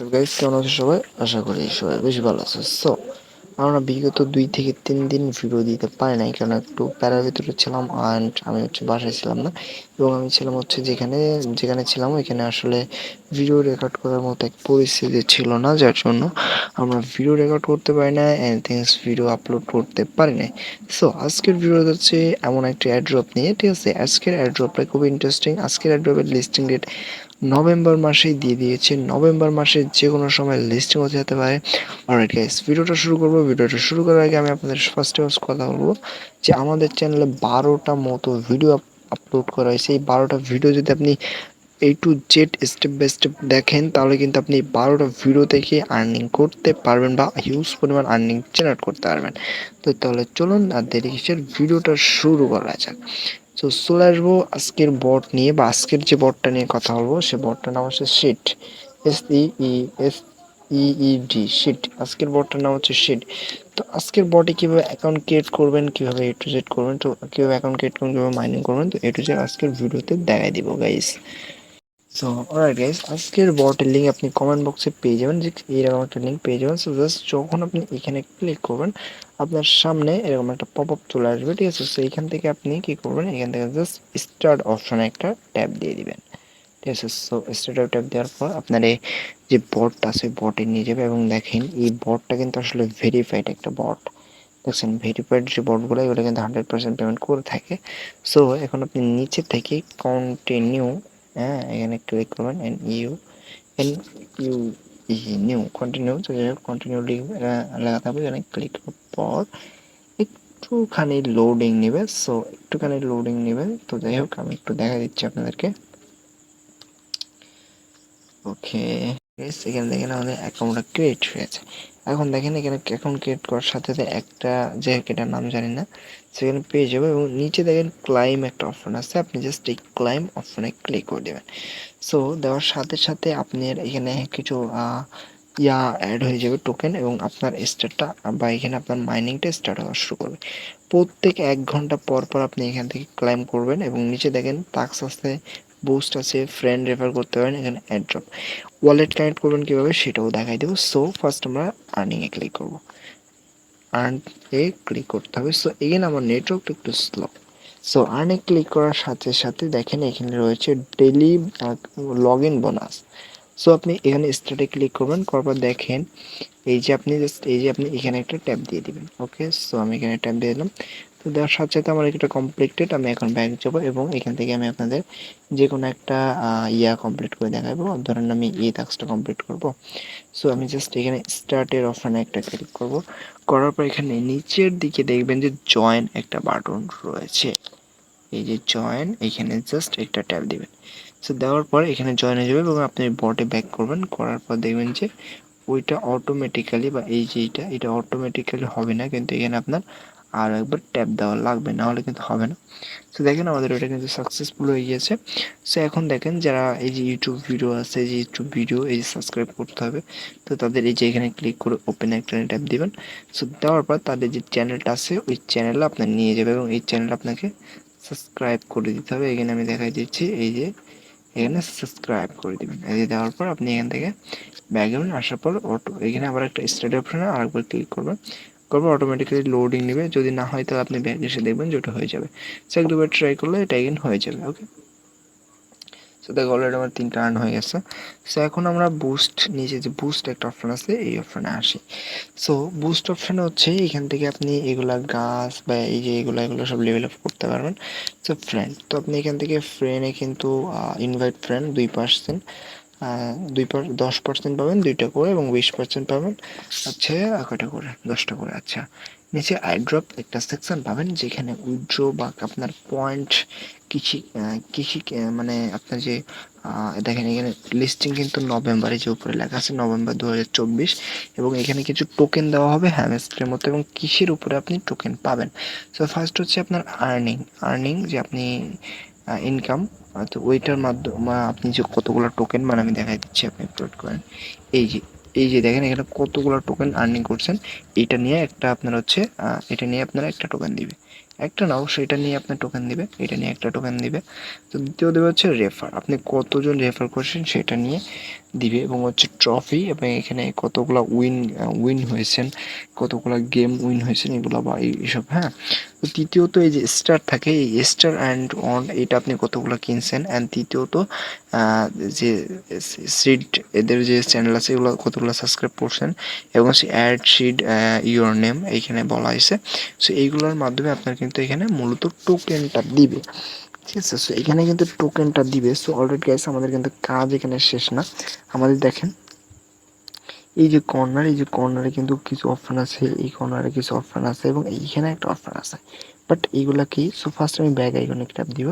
তো গাইস, কেমন আছো সবাই? আশা করি সবাই বেশ ভালো আছে। আমরা বিগত 2 থেকে 3 দিন ভিডিও দিতে পারি নাই, কারণ একটু প্যারার ভিতরে ছিলাম। অ্যান্ড আমি বাসায় ছিলাম না, এবং আমি ছিলাম যেখানে যেখানে ছিলাম ওইখানে আসলে ভিডিও রেকর্ড করার মতো এক পরিস্থিতি ছিল না, যার জন্য আমরা ভিডিও রেকর্ড করতে পারি না, থিংস ভিডিও আপলোড করতে পারি নাই। আজকের ভিডিও হচ্ছে এমন একটা অ্যাড্রপ নিয়ে, ঠিক আছে? আজকের অ্যাড্রপটা খুব ইন্টারেস্টিং। আজকের অ্যাড্রপের লিস্টিং ডেট নভেম্বর মাসেই দিয়ে দিয়েছে। নভেম্বর মাসে যে কোনো সময় লিস্টিং হতে যেতে পারে। অলরাইট গাইস, ভিডিওটা শুরু করবো। ভিডিওটা শুরু করার আগে আমি আপনাদের ফার্স্টে কথা বলবো যে আমাদের চ্যানেলে 12টা মতো ভিডিও আপলোড করা হয়েছে। এই 12টা ভিডিও যদি আপনি A to Z step by step দেখেন, তাহলে কিন্তু আপনি 12টা ভিডিও থেকে আর্নিং করতে পারবেন বা হিউজ পরিমাণ আর্নিং জেনারেট করতে পারবেন। তাহলে চলুন আর দেরি কিসের, ভিডিওটা শুরু করা যাক। চলে আসবো আজকের বট নিয়ে, বা আজকের যে বটটা নিয়ে কথা বলবো সে বটটার নাম হচ্ছে শিট। SEED sheet. আজকের বটটার নাম হচ্ছে শিট। তো আজকের বটে কিভাবে অ্যাকাউন্ট ক্রিয়েট করবেন, কিভাবে A to Z করবেন, তো কিভাবে অ্যাকাউন্ট ক্রিয়েট করবেন, কিভাবে মাইনিং করবেন, তো A to Z আজকের ভিডিওতে দেখাই দিব গাইস। অলরাইট গাইস, আজকের বটের লিঙ্ক আপনি কমেন্ট বক্সে পেয়ে যাবেন, যে এইরকম একটা লিঙ্ক পেয়ে যাবেন। জাস্ট যখন আপনি এখানে ক্লিক করবেন, আপনার সামনে এরকম একটা পপ আপ চলে আসবে, ঠিক আছে? এইখান থেকে আপনি কি করবেন, এখান থেকে জাস্ট স্টার্ট অপশনে একটা ট্যাপ দিয়ে দিবেন, ঠিক আছে? স্টার্ট ট্যাপ দেওয়ার পর আপনার এই যে বটটা আছে বটে নিয়ে যাবে, এবং দেখেন এই বটটা কিন্তু আসলে ভেরিফাইড একটা বট। দেখছেন, ভেরিফাইড যে বটগুলো এগুলো কিন্তু 100% পেমেন্ট করে থাকে। এখন আপনি নিচে থেকে কন্টিনিউ, হ্যাঁ, এখানে ক্লিক করবেন, এন ইউ নিউ কন্টিনিউ। তো যাই হোক, কন্টিনিউ লেখা থাকবে, এখানে ক্লিক করার পর একটুখানি লোডিং নেবে। একটুখানি লোডিং নেবে। তো যাই হোক, আমি একটু দেখা দিচ্ছি আপনাদেরকে। ওকে, এখানে দেখেন আমাদের অ্যাকাউন্টটা ক্রিয়েট হয়েছে। এখন দেখেন এখানে অ্যাকাউন্ট ক্রিয়েট করার সাথে সাথে একটা জায়গাটার নাম জানি না, সেখানে পেয়ে যাবে, এবং নিচে দেখেন ক্লাইম একটা অপশন আছে। আপনি জাস্ট এই ক্লাইম অপশনে ক্লিক করে দেবেন। দেওয়ার সাথে সাথে আপনার এখানে কিছু অ্যাড হয়ে যাবে টোকেন, এবং আপনার স্টার্টটা বা এখানে আপনার মাইনিংটা স্টার্ট হওয়া শুরু করবে। প্রত্যেক 1 ঘন্টা পর পর আপনি এখান থেকে ক্লাইম করবেন, এবং নিচে দেখেন টাস্ক আছে, বুস্ট আছে, ফ্রেন্ড রেফার করতে পারেন, এখানে অ্যাড্রপ। ওয়ালেট কানেক্ট করবেন কীভাবে সেটাও দেখাই দেবো। ফার্স্ট আমরা আর্নিংয়ে ক্লিক করবো। আর্ন এ ক্লিক করতে হবে। এখানে আমার নেটওয়ার্কটা একটু স্লো। আর্নে ক্লিক করার সাথে সাথে দেখেন এখানে রয়েছে ডেইলি লগ ইন বোনাস। আপনি এখানে স্টার্টে ক্লিক করবেন, করার পর দেখেন এই যে আপনি এখানে একটা ট্যাপ দিয়ে দিবেন। ওকে, আমি এখানে ট্যাপ দিয়ে দিলাম। তো দেওয়ার সাথে সাথে আমার এটা কমপ্লিটেড। আমি এখন ব্যাক যাব, এবং এখান থেকে আমি আপনাদের যে কোনো একটা কমপ্লিট করে দেখাবো। ধরেন আমি এই টাস্কটা কমপ্লিট করব। আমি জাস্ট এখানে স্টার্টের অপশানে একটা ক্লিক করব। করার পর এখানে নিচের দিকে দেখবেন যে জয়েন একটা বাটন রয়েছে। এই যে জয়েন, এখানে জাস্ট একটা ট্যাপ দিবেন। দেওয়ার পর এখানে জয়েন হয়ে যাবে, এবং আপনি বটে ব্যাক করবেন। করার পর দেখবেন যে ওইটা অটোমেটিক্যালি, বা এই যে এটা অটোমেটিক্যালি হবে না, কিন্তু এখানে আপনার আরও একবার ট্যাপ দেওয়া লাগবে, না হলে কিন্তু হবে না। দেখেন আমাদের ওটা কিন্তু সাকসেসফুল হয়ে গিয়েছে। এখন দেখেন যারা এই যে ইউটিউব ভিডিও আছে, যে ইউটিউব ভিডিও এই যে সাবস্ক্রাইব করতে হবে, তো তাদের এই যে এখানে ক্লিক করে ওপেন একটা ট্যাপ দিবেন। দেওয়ার পর তাদের যে চ্যানেলটা আছে ওই চ্যানেলে আপনার নিয়ে যাবে, এবং এই চ্যানেল আপনাকে সাবস্ক্রাইব করে দিতে হবে। এখানে আমি দেখাই দিচ্ছি, এই যে এখানে সাবস্ক্রাইব করে দেবেন। এই যে দেওয়ার পর আপনি এখান থেকে ব্যাকগ্রাউন্ড আসার পর এখানে আবার একটা স্টার্ট অপশনে আরেকবার ক্লিক করবেন। করবো অটোমেটিক্যালি লোডিং নেবে। যদি না হয় তাহলে আপনি ব্যাক এসে দেখবেন যে ওটা হয়ে যাবে। এক দুবার ট্রাই করলে এটা এগেন হয়ে যাবে। ওকে, দেখো অলরেডি আমার 3টা আর্ন হয়ে গেছে। এখন আমরা বুস্ট, নিচে যে বুস্ট একটা অপশন আছে এই অপশনে আসি। বুস্ট অপশনে হচ্ছে এখান থেকে আপনি এগুলা গাছ বা এই যে এগুলো সব লেভেল আপ করতে পারবেন। ফ্রেন্ড, তো আপনি এখান থেকে ফ্রেন্ডে কিন্তু ইনভাইট ফ্রেন্ড 2%, 10% পাবেন 2টা করে, এবং 20% পাবেন হচ্ছে কয়টা করে, 10টা করে। আচ্ছা, নিচে আইড্রপ একটা সেকশন পাবেন, যেখানে উইথড্র বা আপনার পয়েন্ট কৃষি কৃষি মানে আপনার যে দেখেন এখানে লিস্টিং কিন্তু নভেম্বরে, যে উপরে লেখা আছে নভেম্বর 2024, এবং এখানে কিছু টোকেন দেওয়া হবে হ্যামস্টারের মতো, এবং কৃষির উপরে আপনি টোকেন পাবেন। ফার্স্ট হচ্ছে আপনার আর্নিং যে আপনি ইনকাম, তো ওইটার মাধ্যমে আপনি যে কতগুলো টোকেন, মানে আমি দেখাই দিচ্ছি, আপনি আপলোড করেন। এই যে এই যে দেখেন এখানে কতগুলো টোকেন আর্নিং করছেন, এটা নিয়ে একটা আপনার হচ্ছে এটা নিয়ে আপনারা একটা টোকেন দিবে, একটা না অবশ্যই এটা নিয়ে আপনার টোকেন দিবে, এটা নিয়ে একটা টোকেন দিবে। তো দ্বিতীয় দেবে হচ্ছে রেফার, আপনি কতজন রেফার করছেন সেটা নিয়ে দিবে, এবং হচ্ছে ট্রফি এবং এখানে কতগুলো উইন হয়েছেন, কতগুলো গেম উইন হয়েছেন এগুলো বা এইসব। হ্যাঁ, তো তৃতীয়ত এই যে স্টার থাকে, এই স্টার অ্যান্ড অন এটা আপনি কতগুলো কিনছেন, অ্যান্ড তৃতীয়ত যে সিড এদের যে চ্যানেল আছে এগুলো কতগুলো সাবস্ক্রাইব করছেন, এবং হচ্ছে অ্যাড সিড ইউর নেম এইখানে বলা হয়েছে। সো এইগুলোর মাধ্যমে আপনার কিন্তু এখানে মূলত টোকেনটা দিবে। ঠিক আছে, সো এখানে কিন্তু টোকেনটা দিবে। সো অলরেডি গাইস আমাদের কিন্তু কাজ এখানে শেষ না, আমাদের দেখেন এই যে কর্নার, এই যে কর্নারে কিন্তু কিছু অপশন আছে, এই কর্নারে কিছু অপশন আছে এবং এইখানে একটা অপশন আছে, বাট এইগুলা কি? সো ফার্স্ট আমি ব্যাগ আইকনে ট্যাপ দিব।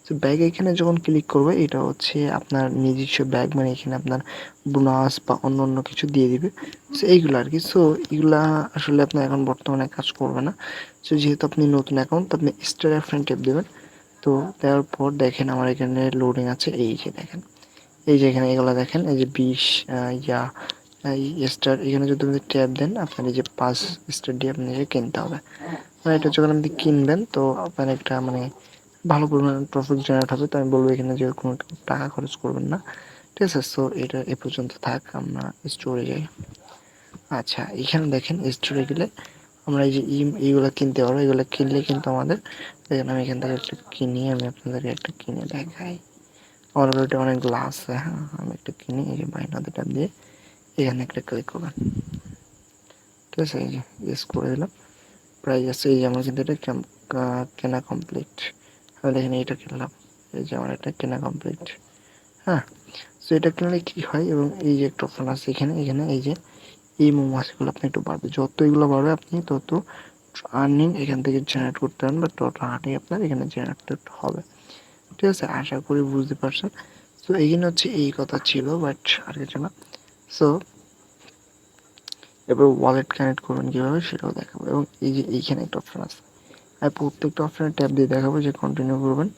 সো ব্যাগ এখানে যখন ক্লিক করবে এটা হচ্ছে আপনার নিজস্ব ব্যাগ, মানে এখানে আপনার বোনাস বা অন্য অন্য কিছু দিয়ে দিবে। সো এইগুলো আর কি। সো এগুলা আসলে আপনার এখন বর্তমানে কাজ করবে না। সো যেহেতু আপনি নতুন অ্যাকাউন্ট, আপনি স্টার ফ্রেন্ড ট্যাপ দেবেন। তো দেওয়ার পর দেখেন আমার এখানে লোডিং আছে, এই যে দেখেন, এই যে এখানে এগুলো দেখেন, এই যে 20 ইয়া এই স্টার, এখানে যদি আপনি ট্যাপ দেন আপনার এই যে 5 স্টার দিয়ে আপনি কিনতে হবে। মানে এটা যখন আপনি কিনবেন তো আপনার একটা মানে ভালো পরিমাণ প্রফিট জেনারেট হবে। তো আমি বলবো এখানে যে কোনো টাকা খরচ করবেন না। ঠিক আছে, সো এটা এ পর্যন্ত থাক, আমরা স্টোরে যাই। আচ্ছা, এখানে দেখেন স্টোরে গেলে আমরা এই যে এইগুলো কিনতে পারবো, এগুলো কিনলে কিন্তু আমাদের দেখেন, আমি এখান থেকে একটা কিনি, আমি আপনাদেরকে একটা কিনে দেখাই। অলরেডি অনেকগুলো আছে। হ্যাঁ, আমি একটা কিনি, এই যে বাইনাতে দিয়ে এখানে একটা ক্লিক করবেন। ঠিক আছে, এই যে ইয়েস করে দিলাম, প্রাইস আছে, এই যে আমার কিন্তু এটা কেনা কমপ্লিট। আমি দেখেন এইটা কিনলাম, এই যে আমার এটা কেনা কমপ্লিট। হ্যাঁ, সো এটা কিনলে কী হয়, এবং এই যে একটা অপশন আছে এখানে, এখানে এই যে এই মৌমাছিগুলো আপনি একটু বাড়বে, যত এগুলো বাড়বে আপনি তত আর্নিং এখান থেকে জেনারেট করতে পারেন, বা তত আর্নিং আপনার এখানে জেনারেট হবে। ঠিক আছে, আশা করি বুঝতে পারছেন। সো এইখানে হচ্ছে এই কথা ছিল, বাট আর কিছু না। সো এবার ওয়ালেট কানেক্ট করবেন কীভাবে সেটাও দেখাবো, এবং এই যে এইখানে একটা অপশান আছে, আমি প্রত্যেকটা অপশানে ট্যাপ দিয়ে দেখাবো যে কন্টিনিউ করবেন।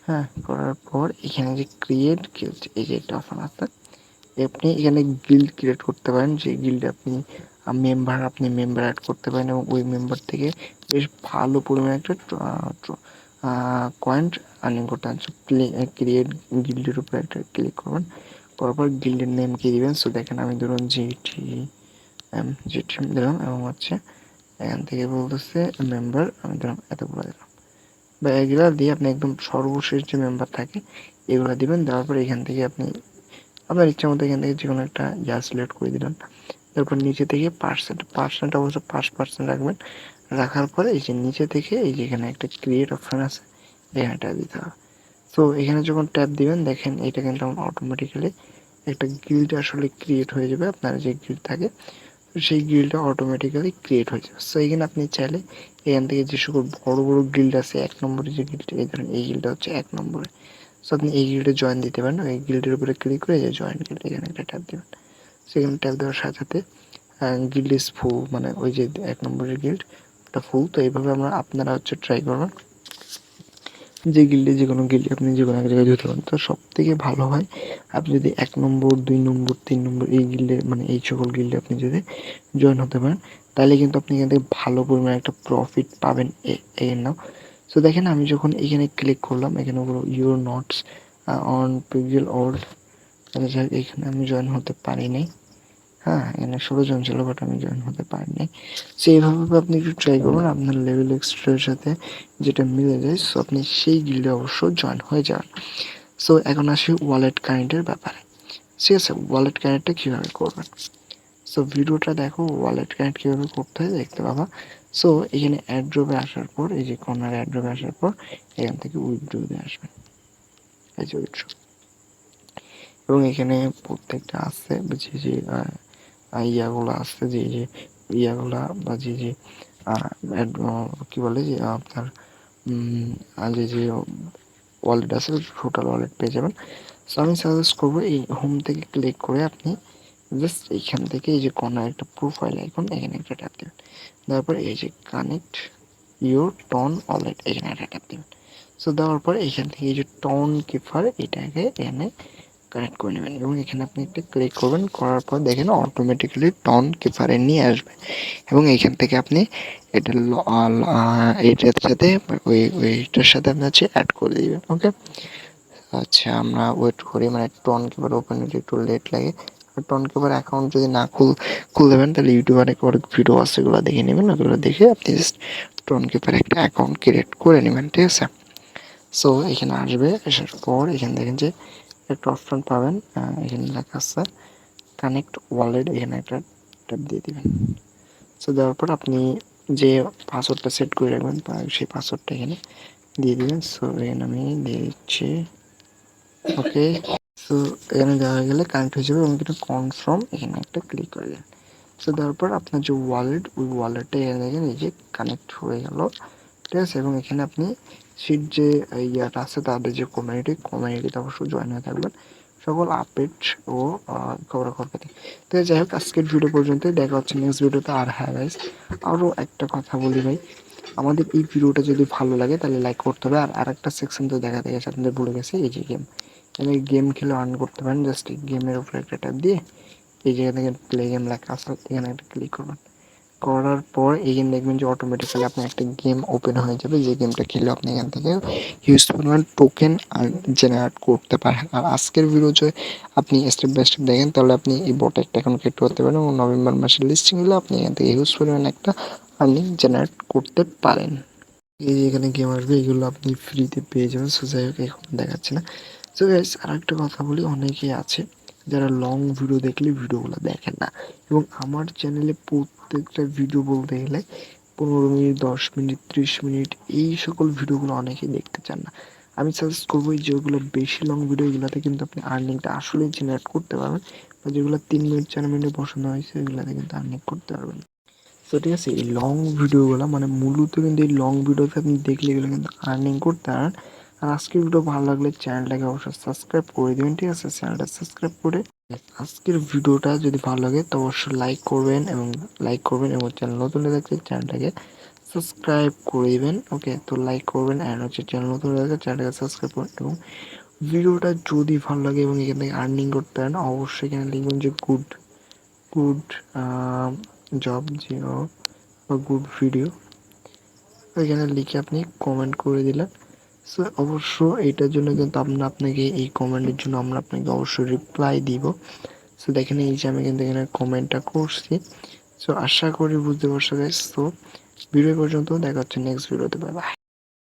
হ্যাঁ, করার পর এখানে যে ক্রিয়েট গিল্ড, এই যে একটা অপশান আছে, আপনি এখানে গিল্ড ক্রিয়েট করতে পারেন, যে গিল্ডে আপনি মেম্বার অ্যাড করতে পারেন, এবং ওই মেম্বার থেকে বেশ ভালো পরিমাণে একটা কয়েন আর্নিং করতে পারেন। ক্রিয়েট গিল্ডের উপরে একটা ক্লিক করবেন, করার পর গিল্ডের নেম কি দিবেন। সো দেখেন আমি ধরুন জিটি দিলাম, এবং হচ্ছে এখান থেকে বলতেছে মেম্বার, আমি ধরুন এতগুলো দিলাম, বা এগুলা দিয়ে আপনি একদম সর্বশেষ যে মেম্বার থাকে এগুলো দিবেন। দেওয়ার পর এখান থেকে আপনি আপনার ইচ্ছা মতো এখান থেকে যে কোনো একটা সিলেক্ট করে দিলেন। তারপর নিচে থেকে পার্সেন্ট অবশ্য 5% রাখবেন। রাখার পরে এই যে নিচে থেকে এই যে এখানে একটা ক্রিয়েট অপশান আছে, এখানে ট্যাপ দিতে হবে। তো এখানে যখন ট্যাপ দিবেন দেখেন এটা কিন্তু অটোমেটিক্যালি একটা গিল্ড আসলে ক্রিয়েট হয়ে যাবে, আপনার যে গিল্ড থাকে সেই গিল্ডটা অটোমেটিক্যালি ক্রিয়েট হয়ে যাবে। সো এখানে আপনি চাইলে এখান থেকে যে সকল বড় বড় গিল্ড আছে, 1 নম্বরে যে গিল্ডটা, এই ধরেন এই গিল্ডটা হচ্ছে 1 নম্বরে। সো আপনি এই গিল্ডে জয়েন দিতে পারেন, এই গিল্ডের উপরে ক্লিক করে যে জয়েন গিল্ড এখানে একটা ট্যাপ দেবেন। সেখানে ট্যাপ দেওয়ার সাথে সাথে গিল্ড ইজ ফুল, মানে ওই যে 1 নম্বরের গিল্ড ওটা ফুল। তো এইভাবে আপনারা হচ্ছে ট্রাই করবেন যে গিল্ডে, যে কোনো গিল্ডে আপনি যে কোনো এক জায়গায় যেতে পারেন। তো সব থেকে ভালো হয় আপনি যদি 1 নম্বর, 2 নম্বর, 3 নম্বর এই গিল্ডে, মানে এই সকল গিল্ডে আপনি যদি জয়েন হতে পারেন, তাহলে কিন্তু আপনি এখান থেকে ভালো পরিমাণে একটা প্রফিট পাবেন এর নাও। সো দেখেন আমি যখন এখানে ক্লিক করলাম, এখানে বলো ইউর নটস অন পিক্সেল ওর, এখানে আমি জয়েন হতে পারি নাই। হ্যাঁ, এখানে 16 জন ছিল, বাট আমি জয়েন হতে পারিনি। সো এইভাবে আপনি একটু ট্রাই করুন, আপনার লেভেল এক্সট্রার সাথে যেটা মিলে যায়, সো আপনি সেই গিল্ডে অবশ্য জয়েন হয়ে যান। সো এখন আসি ওয়ালেট কানেক্টের ব্যাপারে। ঠিক আছে, ওয়ালেট কানেক্টটা কীভাবে করবেন। সো ভিডিওটা দেখো, ওয়ালেট কানেক্ট কীভাবে করতে হয় দেখতে পাবা। সো এখানে অ্যাড্রপে আসার পর, এই যে কর্নার অ্যাড্রপে আসার পর এখান থেকে উইথড্রোতে আসবেন, এই যে উইথড্রো, এবং এখানে প্রত্যেকটা আছে যে যে ইয়াগুলো আছে, যে যে ইয়াগুলা বা যে যে কী বলে যে আপনার যে যে ওয়ালেট আছে টোটাল ওয়ালেট পেয়ে যাবেন। সো আমি সাজেস্ট করবো এই হোম থেকে ক্লিক করে আপনি জাস্ট এইখান থেকে এই যে কর্নার একটা প্রোফাইল আইকন, এখানে একটা ট্যাপ দেবেন। তারপর এই যে কানেক্ট ইউর টন ওয়ালেট, এখানে একটা ট্যাপ দেবেন। সো দেওয়ার পরে এখান থেকে এই যে টন কিপার এটাকে এখানে কানেক্ট করে নেবেন এবং এখানে আপনি একটা ক্লিক করবেন, করার পর দেখেন অটোমেটিক্যালি টন কিপারে নিয়ে আসবে এবং এইখান থেকে আপনি এটা এইটার সাথে ওইটার সাথে আপনি হচ্ছে অ্যাড করে দিবেন। ওকে, আচ্ছা আমরা ওয়েট করি, মানে টন কিপার ওপেন হতে একটু লেট লাগে। আর টন কিপার অ্যাকাউন্ট যদি না খুলবেন তাহলে ইউটিউবে অনেক ভিডিও আছে, সেগুলো দেখে নেবেন, ওগুলো দেখে আপনি জাস্ট টন কিপার একটা অ্যাকাউন্ট ক্রিয়েট করে নেবেন, ঠিক আছে। সো এখানে আসবে, আসার পর এখানে দেখেন যে একটা অপশন পাবেন, এখানে লেখা আছে কানেক্ট ওয়ালেট, এখানে একটা ট্যাপ দিয়ে দিবেন। সো দেওয়ার পর আপনি যে পাসওয়ার্ডটা সেট করে রাখবেন সেই পাসওয়ার্ডটা এখানে দিয়ে দিবেন। সো এখানে আমি দিয়ে দিচ্ছি, ওকে। সো এখানে দেওয়া হয়ে গেলে কানেক্ট হয়ে যাবে এবং এটা কনফার্ম এখানে একটা ক্লিক করে দেন। সো দেওয়ার পর আপনার যে ওয়ালেট, ওই ওয়ালেটটা এখানে দেখেন এই যে কানেক্ট হয়ে গেল, ঠিক আছে। এবং এখানে আপনি সিট যে ইয়াটা আছে তাদের যে কমিউনিটিতে অবশ্যই জয়েন হয়ে থাকবেন সকল আপডেট ও খবরাখবর পেতে। তো যাই হোক, আজকের ভিডিও পর্যন্ত, দেখা হচ্ছে নেক্সট ভিডিওতে। আর হ্যাঁ গাইস, আরও একটা কথা বলি ভাই, আমাদের এই ভিডিওটা যদি ভালো লাগে তাহলে লাইক করতে হবে। আর আরেকটা সেকশন তো দেখাতে গেছে, আপনাদের ভুলে গেছে, এই যে গেম, এখানে গেম খেলে আর্ন করতে পারেন। জাস্ট গেমের উপরে একটা ট্যাপ দিয়ে এই জায়গা থেকে প্লে গেম লেখা আছে, এখানে একটা ক্লিক করবেন। করার পর এখানে দেখবেন যে অটোমেটিক্যালি আপনার একটা গেম ওপেন হয়ে যাবে, যে গেমটা খেলে আপনি এখান থেকে হিউজ পরিমাণ টোকেন জেনারেট করতে পারেন। আর আজকের ভিডিও যে আপনি স্টেপ বাই স্টেপ দেখেন তাহলে আপনি এই বট একটা এখন ক্রিয়েট করতে পারেন এবং নভেম্বর মাসের লিস্টিং হলে আপনি এখান থেকে হিউজ পরিমাণ একটা আর্নিং জেনারেট করতে পারেন। এই যে এখানে গেম আসবে, এগুলো আপনি ফ্রিতে পেয়ে যাবেন। সো যাই হোক, এখন দেখাচ্ছে না। সো গাইস, আর একটা কথা বলি, অনেকেই আছে যারা লং ভিডিও দেখলে ভিডিওগুলো দেখেন না, এবং আমার চ্যানেলে প্রত্যেকটা ভিডিও বলতে গেলে 15 মিনিট, 10 মিনিট, 30 মিনিট, এই সকল ভিডিওগুলো অনেকেই দেখতে চান না। আমি সাজেস্ট করবো যেগুলো বেশি লং ভিডিও, এগুলোতে কিন্তু আপনি আর্নিংটা আসলেই জেনারেট করতে পারবেন, বা যেগুলো 3 মিনিট 4 মিনিটে বসানো হয়েছে এগুলোতে কিন্তু আর্নিং করতে পারবেন। তো ঠিক আছে, এই লং ভিডিওগুলো মানে মূলত কিন্তু এই লং ভিডিওতে আপনি দেখলে এগুলো কিন্তু আর্নিং করতে পারেন। আর আজকের ভিডিও ভালো লাগলে চ্যানেলটাকে অবশ্যই সাবস্ক্রাইব করে দেবেন, ঠিক আছে। চ্যানেলটা সাবস্ক্রাইব করে আজকের ভিডিওটা যদি ভালো লাগে তো অবশ্যই লাইক করবেন এবং চ্যানেল নতুন হয়ে থাকলে চ্যানেলটাকে সাবস্ক্রাইব করে দেবেন। ওকে, তো লাইক করবেন অ্যান্ড হচ্ছে চ্যানেল নতুন হয়ে থাকলে চ্যানেলটাকে সাবস্ক্রাইব করুন এবং ভিডিওটা যদি ভালো লাগে এবং এখান থেকে আর্নিং করতে পারেন অবশ্যই এখানে লিখবেন যে গুড গুড জব জিও বা গুড ভিডিও, এখানে লিখে আপনি কমেন্ট করে দিলেন। সো অবশ্য এইটার জন্য কিন্তু আপনাকে এই কমেন্টের জন্য আমরা আপনাকে অবশ্যই রিপ্লাই দিব। সো দেখেন এই যে আমি কিন্তু এখানে কমেন্টটা করছি। সো আশা করি বুঝতে পারছো গাইস। তো ভিডিও পর্যন্ত দেখা হচ্ছে নেক্সট ভিডিওতে, বাই বাই।